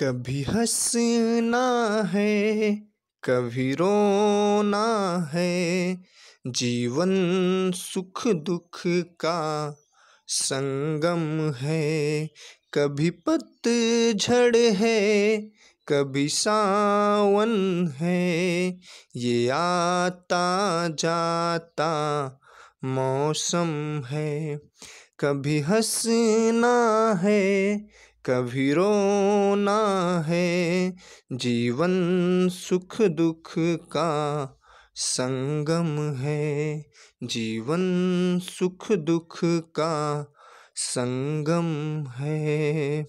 कभी हंसना है, कभी रोना है। जीवन सुख दुख का संगम है। कभी पतझड़ है, कभी सावन है। ये आता जाता मौसम है। कभी हंसना है, कभी रोना है। जीवन सुख दुख का संगम है। जीवन सुख दुख का संगम है।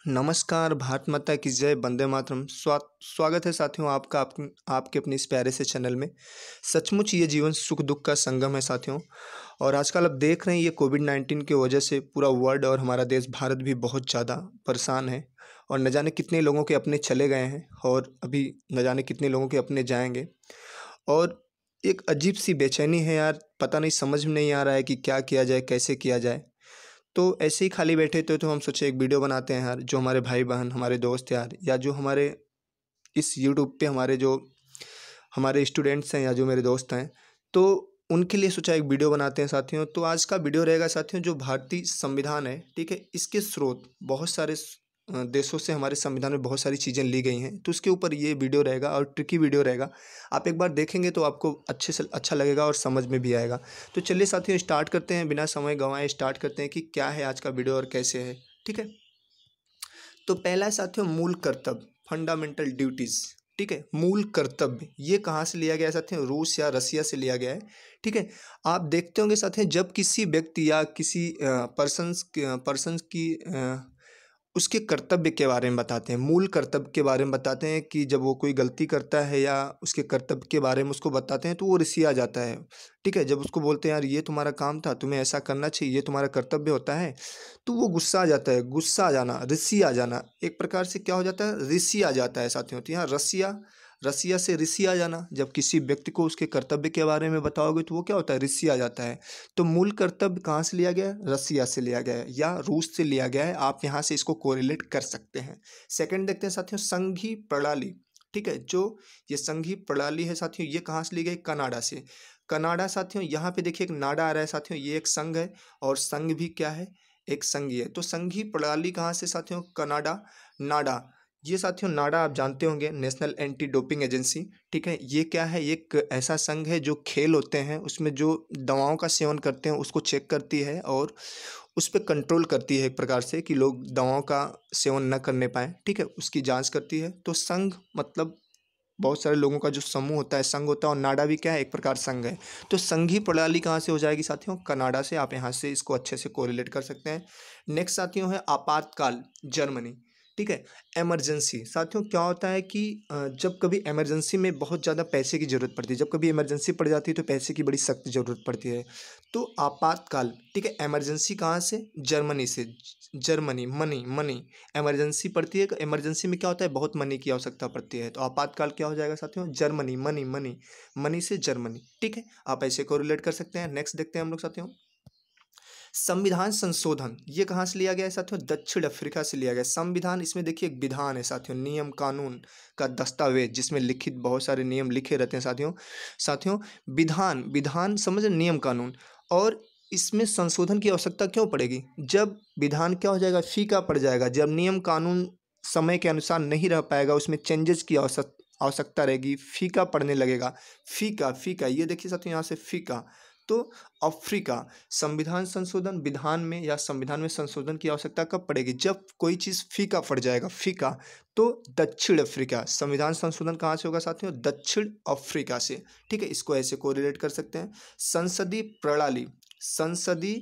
नमस्कार, भारत माता की जय, वंदे मातरम। स्वागत है साथियों आपका आपके अपने इस प्यारे से चैनल में। सचमुच ये जीवन सुख दुख का संगम है साथियों। और आजकल आप देख रहे हैं ये कोविड-19 की वजह से पूरा वर्ल्ड और हमारा देश भारत भी बहुत ज़्यादा परेशान है। और न जाने कितने लोगों के अपने चले गए हैं और अभी न जाने कितने लोगों के अपने जाएंगे। और एक अजीब सी बेचैनी है यार, पता नहीं, समझ में नहीं आ रहा है कि क्या किया जाए, कैसे किया जाए। तो ऐसे ही खाली बैठे थे तो हम सोचे एक वीडियो बनाते हैं यार, जो हमारे भाई बहन, हमारे दोस्त यार, या जो हमारे इस यूट्यूब पे हमारे स्टूडेंट्स हैं या जो मेरे दोस्त हैं, तो उनके लिए सोचा एक वीडियो बनाते हैं साथियों। तो आज का वीडियो रहेगा साथियों, जो भारतीय संविधान है, ठीक है, इसके स्रोत बहुत सारे देशों से हमारे संविधान में बहुत सारी चीज़ें ली गई हैं, तो उसके ऊपर ये वीडियो रहेगा और ट्रिकी वीडियो रहेगा। आप एक बार देखेंगे तो आपको अच्छे से अच्छा लगेगा और समझ में भी आएगा। तो चलिए साथियों स्टार्ट करते हैं, बिना समय गंवाए स्टार्ट करते हैं कि क्या है आज का वीडियो और कैसे है, ठीक है। तो पहला है साथियों मूल कर्तव्य, फंडामेंटल ड्यूटीज़, ठीक है। मूल कर्तव्य ये कहाँ से लिया गया है साथियों? रूस या रसिया से लिया गया है, ठीक है। आप देखते होंगे साथियों, जब किसी व्यक्ति या किसी पर्सन्स की उसके कर्तव्य के बारे में बताते हैं, मूल कर्तव्य के बारे में बताते हैं कि जब वो कोई गलती करता है या उसके कर्तव्य के बारे में उसको बताते हैं तो वो ऋषि आ जाता है, ठीक है। जब उसको बोलते हैं यार ये तुम्हारा काम था, तुम्हें ऐसा करना चाहिए, ये तुम्हारा कर्तव्य होता है, तो वो गुस्सा आ जाता है। गुस्सा आ जाना, ऋषि आ जाना, एक प्रकार से क्या हो जाता है, ऋषि आ जाता है साथियों। तो यहाँ रसिया, रसिया से ऋषि आ जाना। जब किसी व्यक्ति को उसके कर्तव्य के बारे में बताओगे तो वो क्या होता है, ऋषि आ जाता है। तो मूल कर्तव्य कहाँ से लिया गया है? रसिया से लिया गया है या रूस से लिया गया है। आप यहाँ से इसको कोरिलेट कर सकते हैं। सेकंड देखते हैं साथियों, संघीय प्रणाली, ठीक है। जो ये संघीय प्रणाली है साथियों, ये कहाँ से ली गई? कनाडा से। कनाडा साथियों, यहाँ पे देखिए एक नाडा आ रहा है साथियों, ये एक संघ है और संघ भी क्या है, एक संघीय है। तो संघीय प्रणाली कहाँ से साथियों? कनाडा, नाडा। ये साथियों नाडा आप जानते होंगे, नेशनल एंटी डोपिंग एजेंसी, ठीक है। ये क्या है, एक ऐसा संघ है जो खेल होते हैं उसमें जो दवाओं का सेवन करते हैं उसको चेक करती है और उस पर कंट्रोल करती है, एक प्रकार से कि लोग दवाओं का सेवन न करने पाएँ, ठीक है, उसकी जांच करती है। तो संघ मतलब बहुत सारे लोगों का जो समूह होता है, संघ होता है, और नाडा भी क्या है, एक प्रकार संघ है। तो संघीय प्रणाली कहाँ से हो जाएगी साथियों? कनाडा से। आप यहाँ से इसको अच्छे से कोरिलेट कर सकते हैं। नेक्स्ट साथियों है आपातकाल, जर्मनी, ठीक है। इमरजेंसी साथियों क्या होता है कि जब कभी इमरजेंसी में बहुत ज़्यादा पैसे की ज़रूरत पड़ती है, जब कभी इमरजेंसी पड़ जाती है तो पैसे की बड़ी सख्त ज़रूरत पड़ती है। तो आपातकाल, ठीक है। इमरजेंसी कहाँ से? जर्मनी से। जर्मनी, मनी मनी इमरजेंसी पड़ती है। इमरजेंसी में क्या होता है, बहुत मनी की आवश्यकता पड़ती है। तो आपातकाल क्या हो जाएगा साथियों? जर्मनी, मनी मनी मनी से जर्मनी, ठीक है। आप ऐसे को रिलेट कर सकते हैं। नेक्स्ट देखते हैं हम लोग साथियों, संविधान संशोधन, ये कहाँ से लिया गया है साथियों? दक्षिण अफ्रीका से लिया गया है। संविधान, इसमें देखिए एक विधान है साथियों, नियम कानून का दस्तावेज जिसमें लिखित बहुत सारे नियम लिखे रहते हैं साथियों। साथियों विधान, विधान समझ, नियम कानून, और इसमें संशोधन की आवश्यकता क्यों पड़ेगी? जब विधान क्या हो जाएगा, फीका पड़ जाएगा। जब नियम कानून समय के अनुसार नहीं रह पाएगा, उसमें चेंजेस की आवश्यकता रहेगी, फीका पड़ने लगेगा। फीका, फीका, ये देखिए साथियों यहाँ से फीका। तो अफ्रीका, संविधान संशोधन, विधान में या संविधान में संशोधन की आवश्यकता कब पड़ेगी? जब कोई चीज़ फीका पड़ जाएगा, फीका। तो दक्षिण अफ्रीका, संविधान संशोधन कहाँ से होगा साथियों? दक्षिण अफ्रीका से, ठीक है। इसको ऐसे कोरिलेट कर सकते हैं। संसदीय प्रणाली, संसदीय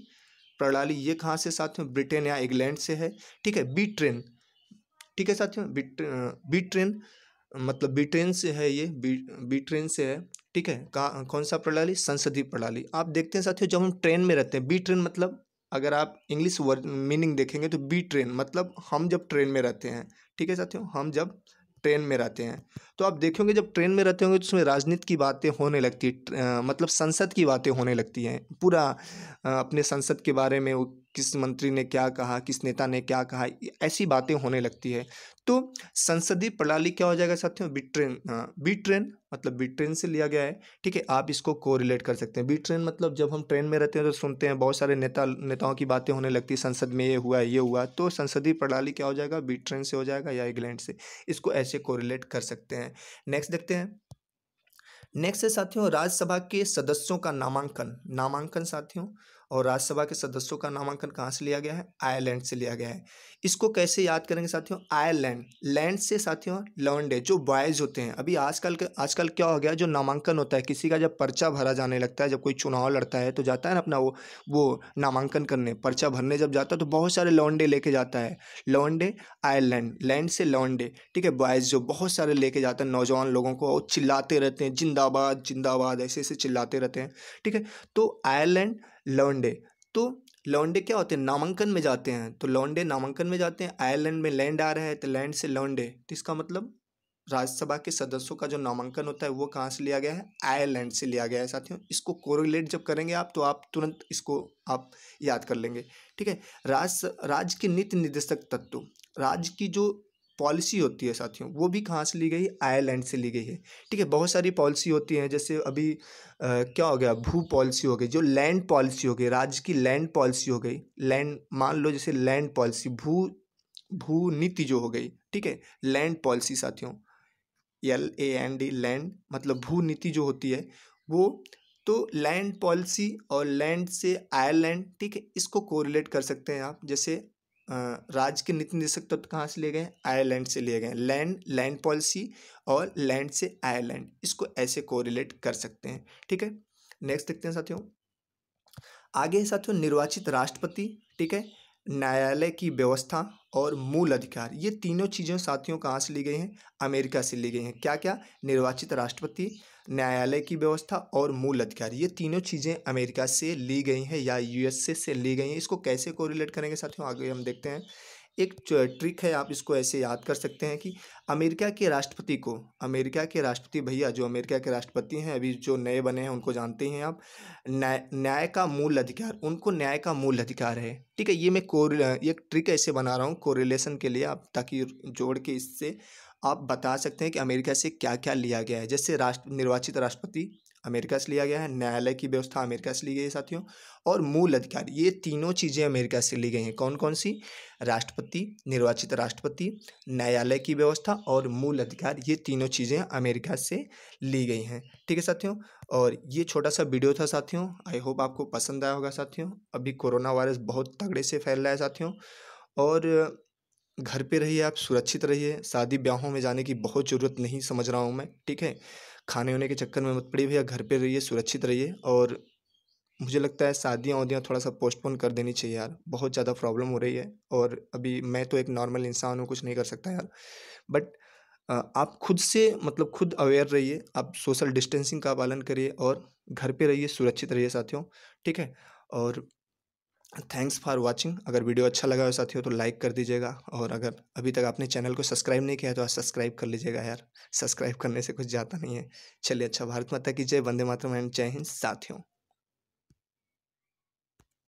प्रणाली ये कहाँ से साथियों? ब्रिटेन या इंग्लैंड से है, ठीक है। बी ट्रेन, ठीक है साथियों, बी ट्रेन मतलब बी ट्रेन से है, ये बी ट्रेन से है, ठीक है। कौन सा प्रणाली? संसदीय प्रणाली। आप देखते हैं साथियों, जब हम ट्रेन में रहते हैं, बी ट्रेन मतलब अगर आप इंग्लिश वर्ड मीनिंग देखेंगे तो बी ट्रेन मतलब हम जब ट्रेन में रहते हैं, ठीक है साथियों, हम जब ट्रेन में रहते हैं। तो आप देखेंगे जब ट्रेन में रहते होंगे तो उसमें राजनीति की बातें होने लगती है, मतलब संसद की बातें होने लगती हैं। पूरा अपने संसद के बारे में किस मंत्री ने क्या कहा, किस नेता ने क्या कहा, ऐसी बातें होने लगती है। तो संसदीय प्रणाली क्या हो जाएगा साथियों, बी ट्रेन मतलब बी ट्रेन से लिया गया है। ठीक है, आप इसको कोरिलेट कर सकते हैं। बी ट्रेन मतलब जब हम ट्रेन में रहते हैं तो सुनते हैं बहुत सारे नेताओं की बातें होने लगती है, संसद में ये हुआ ये हुआ, तो संसदीय प्रणाली क्या हो जाएगा, बी ट्रेन से हो जाएगा या इंग्लैंड से। इसको ऐसे कोरिलेट कर सकते हैं। नेक्स्ट देखते हैं। नेक्स्ट है साथियों राज्यसभा के सदस्यों का नामांकन। नामांकन साथियों, और राज्यसभा के सदस्यों का नामांकन कहाँ से लिया गया है, आयरलैंड से लिया गया है। इसको कैसे याद करेंगे साथियों, आयरलैंड, लैंड से साथियों लॉन्डे जो बॉयज होते हैं। अभी आजकल क्या हो गया, जो नामांकन होता है किसी का, जब पर्चा भरा जाने लगता है, जब कोई चुनाव लड़ता है तो जाता है ना अपना वो नामांकन करने, पर्चा भरने जब जाता है तो बहुत सारे लॉन्डे लेके जाता है। लॉन्डे आयरलैंड, लैंड से लॉन्डे, ठीक है, बॉयज जो बहुत सारे लेके जाते हैं नौजवान लोगों को, और चिल्लाते रहते हैं जिंदाबाद जिंदाबाद, ऐसे ऐसे चिल्लाते रहते हैं। ठीक है, तो आयरलैंड लॉन्डे, तो लॉन्डे क्या होते हैं, नामांकन में जाते हैं, तो लॉन्डे नामांकन में जाते हैं। आयरलैंड में लैंड आ रहा है तो लैंड से लॉन्डे, तो इसका मतलब राज्यसभा के सदस्यों का जो नामांकन होता है वो कहाँ से लिया गया है, आयरलैंड से लिया गया है साथियों। इसको कोरिलेट जब करेंगे आप तो आप तुरंत इसको आप याद कर लेंगे। ठीक है, राज्य के नीति निर्देशक तत्व, राज्य की जो पॉलिसी होती है साथियों वो भी कहाँ से ली गई, आयरलैंड से ली गई है। ठीक है, बहुत सारी पॉलिसी होती हैं, जैसे अभी क्या हो गया, भू पॉलिसी हो गई, जो लैंड पॉलिसी हो गई, राज्य की लैंड पॉलिसी हो गई, लैंड मान लो जैसे लैंड पॉलिसी, भू भू नीति जो हो गई। ठीक है, लैंड पॉलिसी साथियों, LAND, लैंड मतलब भू नीति जो होती है वो, तो लैंड पॉलिसी और लैंड से आयरलैंड। ठीक है, इसको कोरिलेट कर सकते हैं आप, जैसे राज्य के नीति निर्देशक तत्व कहाँ से लिए गए, आयरलैंड से लिए गए, लैंड पॉलिसी और लैंड से आयरलैंड, इसको ऐसे कोरिलेट कर सकते हैं। ठीक है, नेक्स्ट देखते हैं साथियों। आगे है साथियों निर्वाचित राष्ट्रपति, ठीक है, न्यायालय की व्यवस्था और मूल अधिकार। ये तीनों चीज़ें साथियों कहाँ से ली गई हैं, अमेरिका से ली गई हैं। क्या क्या, निर्वाचित राष्ट्रपति, न्यायालय की व्यवस्था और मूल अधिकार, ये तीनों चीज़ें अमेरिका से ली गई हैं या USA से ली गई हैं। इसको कैसे कोरिलेट करेंगे साथियों, आगे हम देखते हैं। एक ट्रिक है, आप इसको ऐसे याद कर सकते हैं कि अमेरिका के राष्ट्रपति को, अमेरिका के राष्ट्रपति भैया जो अमेरिका के राष्ट्रपति हैं अभी जो नए बने हैं उनको जानते हैं आप, न्याय का मूल अधिकार, उनको न्याय का मूल अधिकार है। ठीक है, ये मैं एक ट्रिक ऐसे बना रहा हूँ कोरिलेशन के लिए, आप ताकि जोड़ के इससे आप बता सकते हैं कि अमेरिका से क्या क्या लिया गया है। जैसे निर्वाचित राष्ट्रपति अमेरिका से लिया गया है, न्यायालय की व्यवस्था अमेरिका से ली गई है साथियों, और मूल अधिकार, ये तीनों चीज़ें अमेरिका से ली गई हैं। कौन कौन सी, राष्ट्रपति, निर्वाचित राष्ट्रपति, न्यायालय की व्यवस्था और मूल अधिकार, ये तीनों चीज़ें अमेरिका से ली गई हैं। ठीक है साथियों, और ये छोटा सा वीडियो था साथियों, आई होप आपको पसंद आया होगा साथियों। अभी कोरोना वायरस बहुत तगड़े से फैल रहा है साथियों, और घर पे रहिए, आप सुरक्षित रहिए, शादी ब्याहों में जाने की बहुत ज़रूरत नहीं समझ रहा हूँ मैं। ठीक है, खाने होने के चक्कर में मत पड़िए भैया, घर पे रहिए, सुरक्षित रहिए। और मुझे लगता है शादियाँ वादियाँ थोड़ा सा पोस्टपोन कर देनी चाहिए यार, बहुत ज़्यादा प्रॉब्लम हो रही है। और अभी मैं तो एक नॉर्मल इंसान हूँ, कुछ नहीं कर सकता यार, बट आप खुद से मतलब खुद अवेयर रहिए, आप सोशल डिस्टेंसिंग का पालन करिए और घर पे रहिए, सुरक्षित रहिए साथियों। ठीक है, और थैंक्स फॉर वाचिंग। अगर वीडियो अच्छा लगा हो साथियों तो लाइक कर दीजिएगा, और अगर अभी तक आपने चैनल को सब्सक्राइब नहीं किया है तो सब्सक्राइब कर लीजिएगा यार, सब्सक्राइब करने से कुछ जाता नहीं है। चलिए, अच्छा, भारत माता की जय, वंदे मातरम एंड जय हिंद साथियों।